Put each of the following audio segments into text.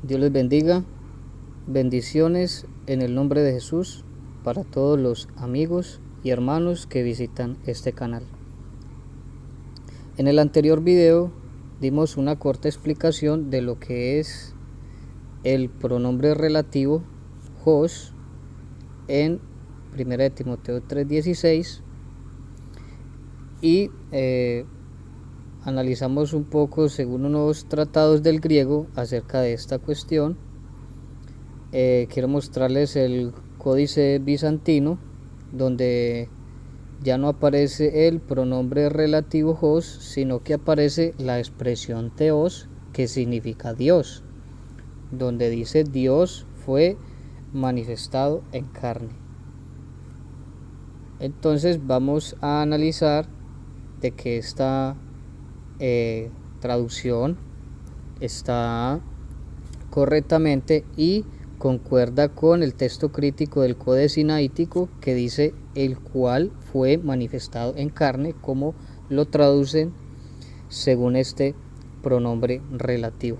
Dios les bendiga, bendiciones en el nombre de Jesús para todos los amigos y hermanos que visitan este canal. En el anterior video dimos una corta explicación de lo que es el pronombre relativo Hos en 1 Timoteo 3:16 y analizamos un poco según unos tratados del griego acerca de esta cuestión. Quiero mostrarles el códice bizantino, donde ya no aparece el pronombre relativo Hos, sino que aparece la expresión Theos, que significa Dios, donde dice Dios fue manifestado en carne. Entonces vamos a analizar de que esta traducción está correctamente y concuerda con el texto crítico del Códice Sinaítico, que dice el cual fue manifestado en carne, como lo traducen según este pronombre relativo.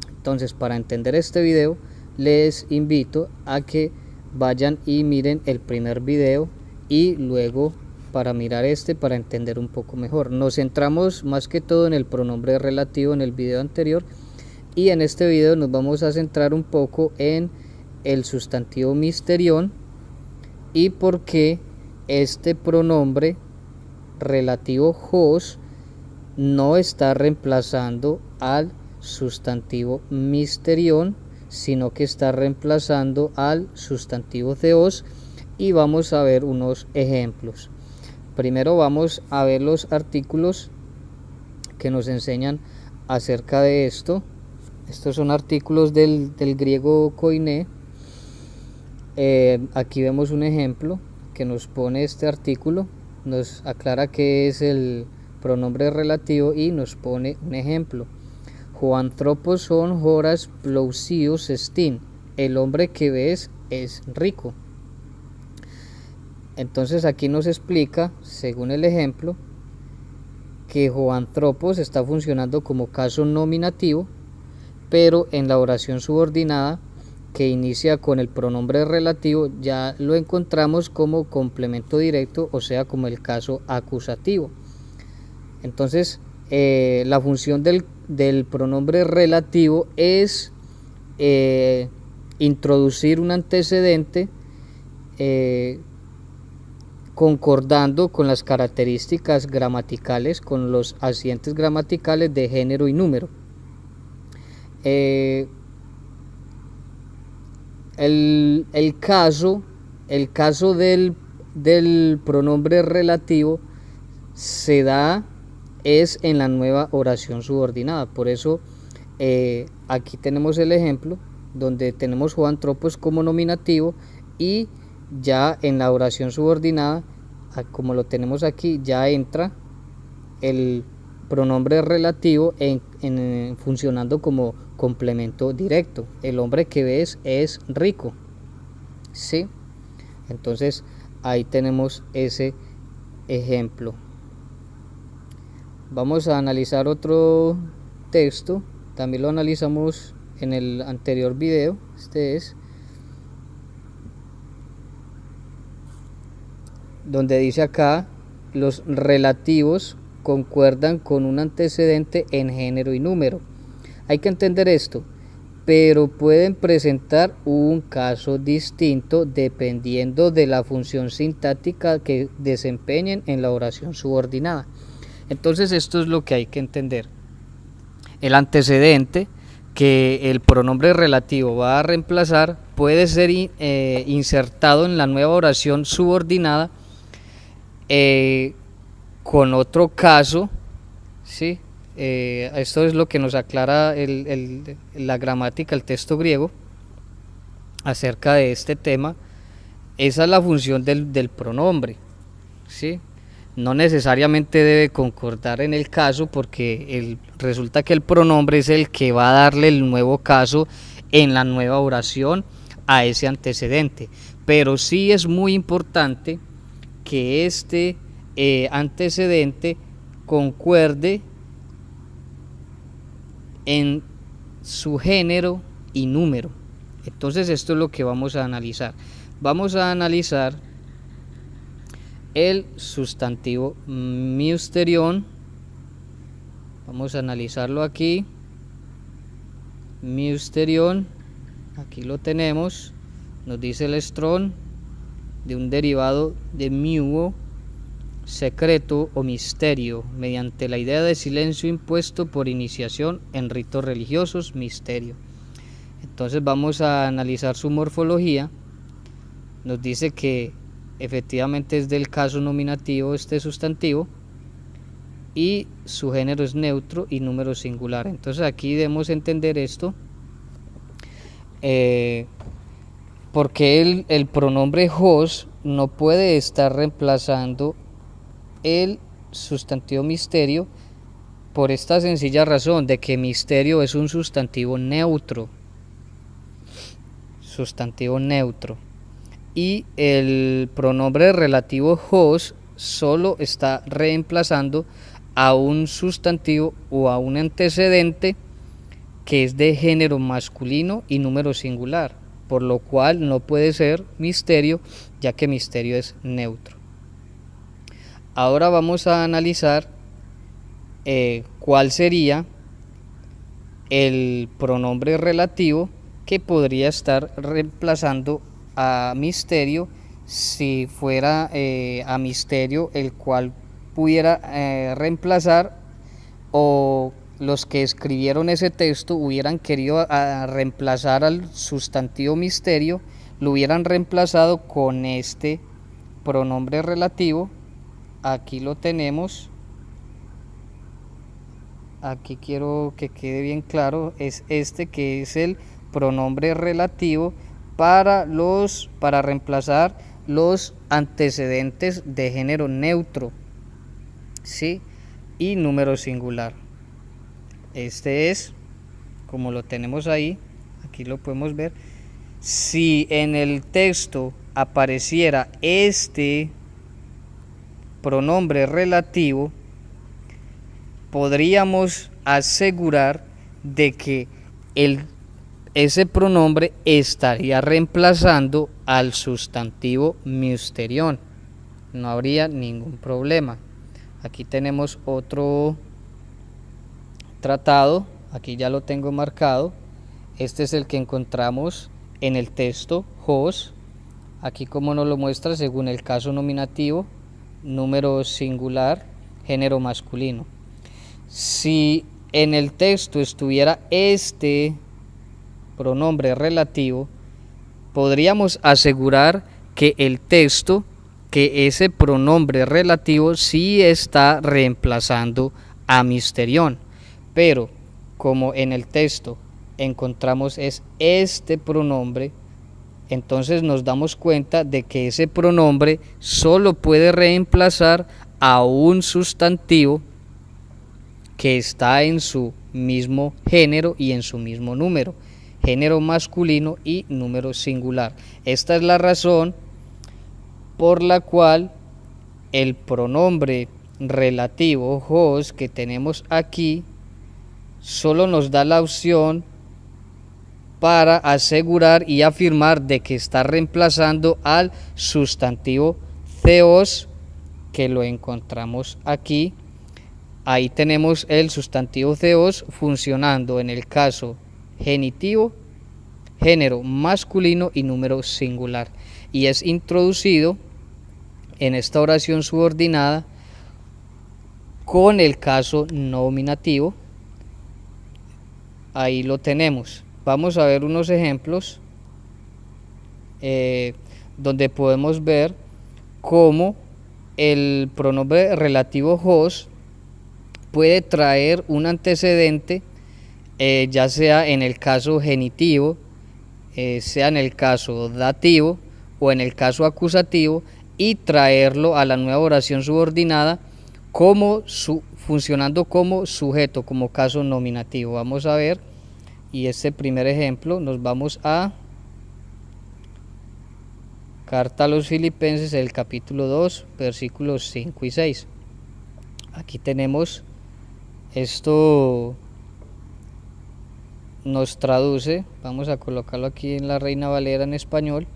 Entonces, para entender este video les invito a que vayan y miren el primer video y luego para mirar este, para entender un poco mejor. Nos centramos más que todo en el pronombre relativo en el video anterior, y en este video nos vamos a centrar un poco en el sustantivo misterión y por qué este pronombre relativo Hos no está reemplazando al sustantivo misterión, sino que está reemplazando al sustantivo Theos, y vamos a ver unos ejemplos. Primero vamos a ver los artículos que nos enseñan acerca de esto. Estos son artículos del griego koiné. Aquí vemos un ejemplo que nos pone este artículo, nos aclara qué es el pronombre relativo y nos pone un ejemplo. Joanthropos son horas plausios estin, el hombre que ves es rico. Entonces aquí nos explica, según el ejemplo, que Joanthropos está funcionando como caso nominativo, pero en la oración subordinada que inicia con el pronombre relativo ya lo encontramos como complemento directo, o sea, como el caso acusativo. Entonces la función del pronombre relativo es introducir un antecedente concordando con las características gramaticales, con los asientos gramaticales de género y número. El caso del pronombre relativo se da es en la nueva oración subordinada. Por eso aquí tenemos el ejemplo donde tenemos Joanthropos como nominativo, y ya en la oración subordinada, como lo tenemos aquí, ya entra el pronombre relativo funcionando como complemento directo. El hombre que ves es rico, ¿sí? Entonces ahí tenemos ese ejemplo. Vamos a analizar otro texto, también lo analizamos en el anterior video. Este es donde dice acá: los relativos concuerdan con un antecedente en género y número. Hay que entender esto, pero pueden presentar un caso distinto dependiendo de la función sintáctica que desempeñen en la oración subordinada. Entonces esto es lo que hay que entender. El antecedente que el pronombre relativo va a reemplazar puede ser insertado en la nueva oración subordinada con otro caso, ¿sí? Esto es lo que nos aclara la gramática, el texto griego acerca de este tema. Esa es la función del pronombre, ¿sí? No necesariamente debe concordar en el caso, porque resulta que el pronombre es el que va a darle el nuevo caso en la nueva oración a ese antecedente. Pero sí es muy importante que este antecedente concuerde en su género y número. Entonces esto es lo que vamos a analizar. Vamos a analizar el sustantivo mysterion. Vamos a analizarlo aquí. Mysterion, aquí lo tenemos. Nos dice el Strong de un derivado de mu, secreto o misterio, mediante la idea de silencio impuesto por iniciación en ritos religiosos, misterio. Entonces vamos a analizar su morfología. Nos dice que efectivamente es del caso nominativo este sustantivo y su género es neutro y número singular. Entonces aquí debemos entender esto, porque el pronombre hos no puede estar reemplazando el sustantivo misterio por esta sencilla razón de que misterio es un sustantivo neutro. Y el pronombre relativo hos solo está reemplazando a un sustantivo o a un antecedente que es de género masculino y número singular, por lo cual no puede ser misterio, ya que misterio es neutro. Ahora vamos a analizar cuál sería el pronombre relativo que podría estar reemplazando a misterio si fuera a misterio el cual pudiera reemplazar, o los que escribieron ese texto hubieran querido reemplazar al sustantivo misterio, lo hubieran reemplazado con este pronombre relativo. Aquí lo tenemos. Aquí quiero que quede bien claro, es este que es el pronombre relativo para reemplazar los antecedentes de género neutro, ¿sí? Y número singular. Este es, como lo tenemos ahí, aquí lo podemos ver. Si en el texto apareciera este pronombre relativo, podríamos asegurar de que ese pronombre estaría reemplazando al sustantivo mysterion. No habría ningún problema. Aquí tenemos otro tratado, aquí ya lo tengo marcado. Este es el que encontramos en el texto hos. Aquí como nos lo muestra según el caso nominativo, número singular, género masculino. Si en el texto estuviera este pronombre relativo, podríamos asegurar que ese pronombre relativo sí está reemplazando a mysterion, pero como en el texto encontramos es este pronombre, entonces nos damos cuenta de que ese pronombre solo puede reemplazar a un sustantivo que está en su mismo género y en su mismo número, género masculino y número singular. Esta es la razón por la cual el pronombre relativo hos que tenemos aquí solo nos da la opción para asegurar y afirmar de que está reemplazando al sustantivo theos, que lo encontramos aquí. Ahí tenemos el sustantivo theos funcionando en el caso genitivo, género masculino y número singular, y es introducido en esta oración subordinada con el caso nominativo. Ahí lo tenemos. Vamos a ver unos ejemplos donde podemos ver cómo el pronombre relativo hos puede traer un antecedente, ya sea en el caso genitivo, sea en el caso dativo o en el caso acusativo, y traerlo a la nueva oración subordinada funcionando como sujeto, como caso nominativo. Vamos a ver, y este primer ejemplo nos vamos a Carta a los Filipenses, el capítulo 2, versículos 5 y 6. Aquí tenemos esto nos traduce, vamos a colocarlo aquí en la Reina Valera en español: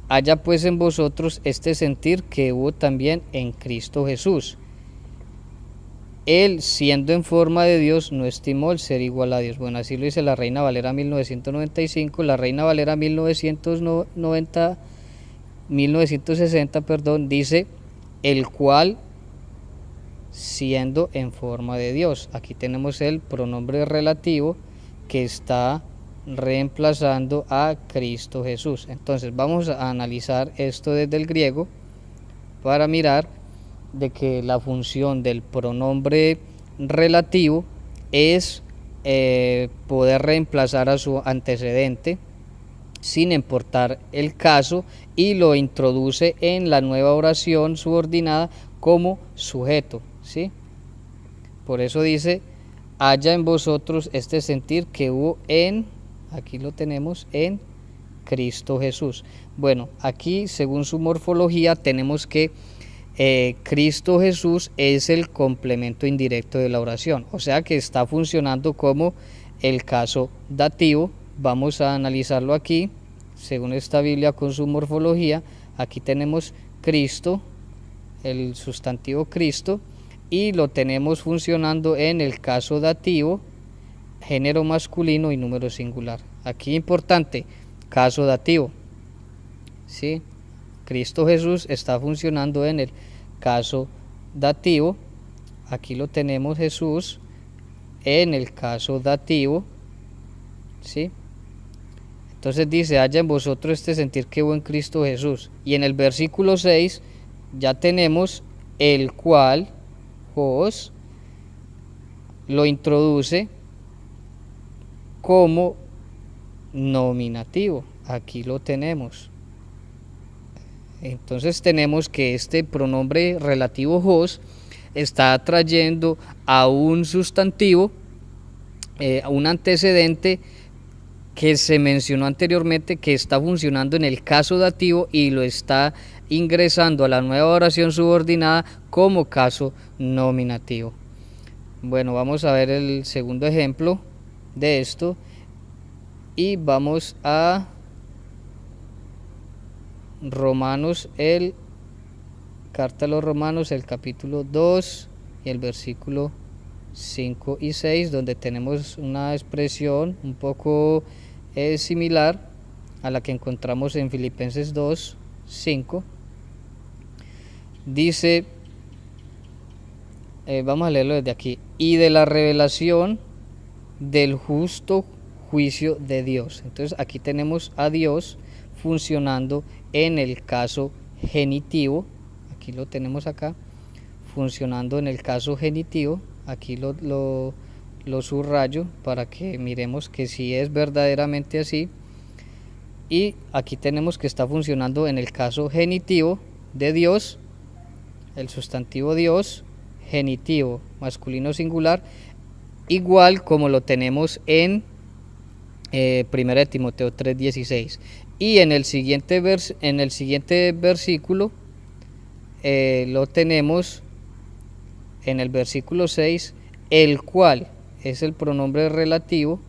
haya pues en vosotros este sentir que hubo también en Cristo Jesús. Él, siendo en forma de Dios, no estimó el ser igual a Dios. Bueno, así lo dice la Reina Valera 1995. La Reina Valera 1960, perdón, dice: el cual, siendo en forma de Dios. Aquí tenemos el pronombre relativo que está reemplazando a Cristo Jesús. Entonces vamos a analizar esto desde el griego para mirar de que la función del pronombre relativo es poder reemplazar a su antecedente sin importar el caso, y lo introduce en la nueva oración subordinada como sujeto, ¿sí? Por eso dice: haya en vosotros este sentir que hubo en, aquí lo tenemos, en Cristo Jesús. Bueno, aquí según su morfología tenemos que Cristo Jesús es el complemento indirecto de la oración, o sea que está funcionando como el caso dativo. Vamos a analizarlo aquí, según esta Biblia con su morfología. Aquí tenemos Cristo, el sustantivo Cristo, y lo tenemos funcionando en el caso dativo, género masculino y número singular. Aquí importante, caso dativo, ¿sí? Cristo Jesús está funcionando en el caso dativo. Aquí lo tenemos, Jesús, en el caso dativo, ¿sí? Entonces dice: haya en vosotros este sentir que hubo en Cristo Jesús. Y en el versículo 6 ya tenemos el cual, os, lo introduce como nominativo. Aquí lo tenemos. Entonces tenemos que este pronombre relativo os está trayendo a un sustantivo, a un antecedente que se mencionó anteriormente, que está funcionando en el caso dativo, y lo está ingresando a la nueva oración subordinada como caso nominativo. Bueno, vamos a ver el segundo ejemplo de esto, y vamos a Romanos, carta a los Romanos, el capítulo 2 y el versículo 5 y 6, donde tenemos una expresión un poco similar a la que encontramos en Filipenses 2, 5. Dice, vamos a leerlo desde aquí: y de la revelación del justo juicio de Dios. Entonces aquí tenemos a Dios funcionando en el caso genitivo. Aquí lo tenemos acá, funcionando en el caso genitivo. Aquí lo subrayo para que miremos que sí es verdaderamente así. Y aquí tenemos que está funcionando en el caso genitivo de Dios, el sustantivo Dios, genitivo, masculino singular, igual como lo tenemos en 1 Timoteo 3:16. Y en el siguiente versículo lo tenemos en el versículo 6, el cual es el pronombre relativo,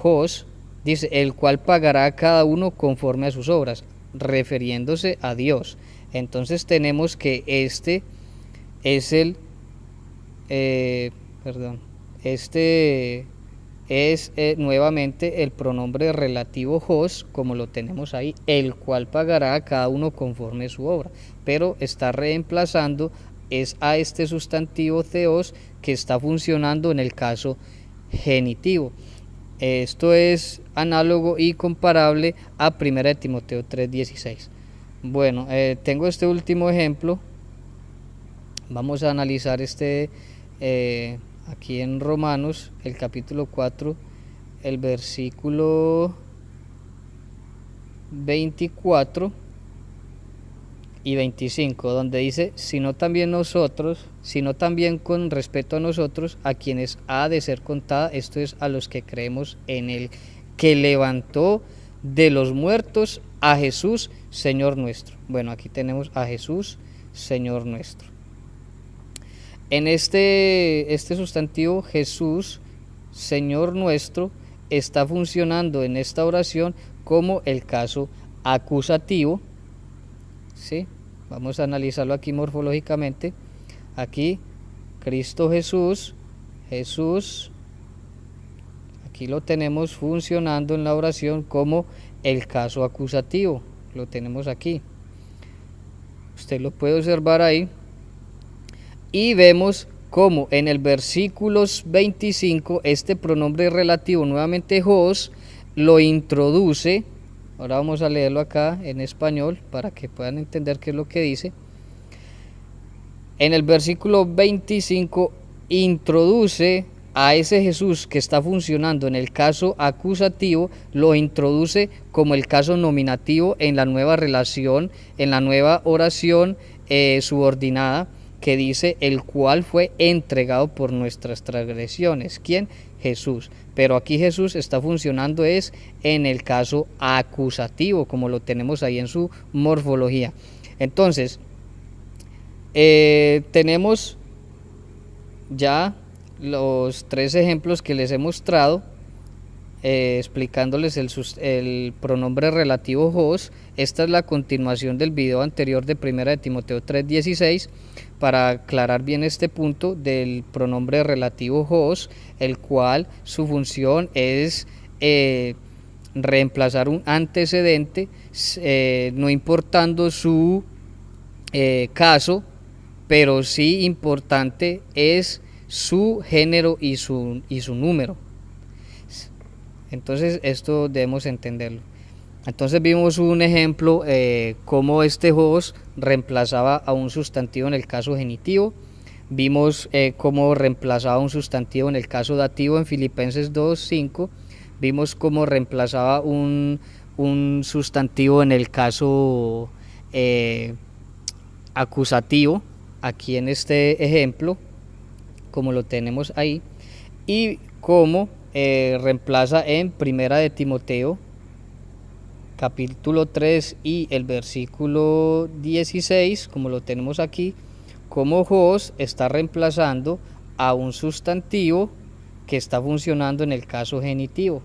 os, dice: el cual pagará a cada uno conforme a sus obras, refiriéndose a Dios. Entonces tenemos que este es nuevamente el pronombre relativo os, como lo tenemos ahí, el cual pagará a cada uno conforme a su obra, pero está reemplazando es a este sustantivo theos, que está funcionando en el caso genitivo. Esto es análogo y comparable a 1 Timoteo 3:16. Bueno, tengo este último ejemplo. Vamos a analizar aquí en Romanos, el capítulo 4, el versículo 24 y 25, donde dice: sino también con respecto a nosotros, a quienes ha de ser contada, esto es, a los que creemos en el que levantó de los muertos a Jesús, Señor nuestro. Bueno, aquí tenemos a Jesús, Señor nuestro. En este sustantivo Jesús, Señor nuestro, está funcionando en esta oración como el caso acusativo, ¿sí? Vamos a analizarlo aquí morfológicamente. Aquí Cristo Jesús, aquí lo tenemos funcionando en la oración como el caso acusativo, lo tenemos aquí. Usted lo puede observar ahí. Y vemos cómo en el versículo 25 este pronombre relativo, nuevamente Jos, lo introduce. Ahora vamos a leerlo acá en español para que puedan entender qué es lo que dice. En el versículo 25 introduce a ese Jesús que está funcionando en el caso acusativo, lo introduce como el caso nominativo en la nueva relación, en la nueva oración subordinada, que dice el cual fue entregado por nuestras transgresiones. ¿Quién? Jesús. Pero aquí Jesús está funcionando es en el caso acusativo, como lo tenemos ahí en su morfología. Entonces, tenemos ya los 3 ejemplos que les he mostrado, explicándoles el pronombre relativo Jos. Esta es la continuación del video anterior de 1 de Timoteo 3:16 para aclarar bien este punto del pronombre relativo Jos, el cual su función es reemplazar un antecedente, no importando su caso, pero sí importante es su género y su número. Entonces esto debemos entenderlo. Entonces vimos un ejemplo cómo este Jos reemplazaba a un sustantivo en el caso genitivo. Vimos cómo reemplazaba un sustantivo en el caso dativo en Filipenses 2:5. Vimos cómo reemplazaba un sustantivo en el caso acusativo, aquí en este ejemplo, como lo tenemos ahí, y cómo reemplaza en 1 de Timoteo capítulo 3 y el versículo 16, como lo tenemos aquí, como Jos está reemplazando a un sustantivo que está funcionando en el caso genitivo,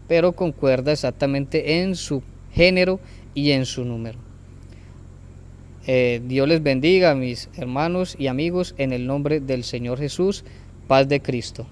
pero concuerda exactamente en su género y en su número. Dios les bendiga, mis hermanos y amigos, en el nombre del Señor Jesús. Paz de Cristo.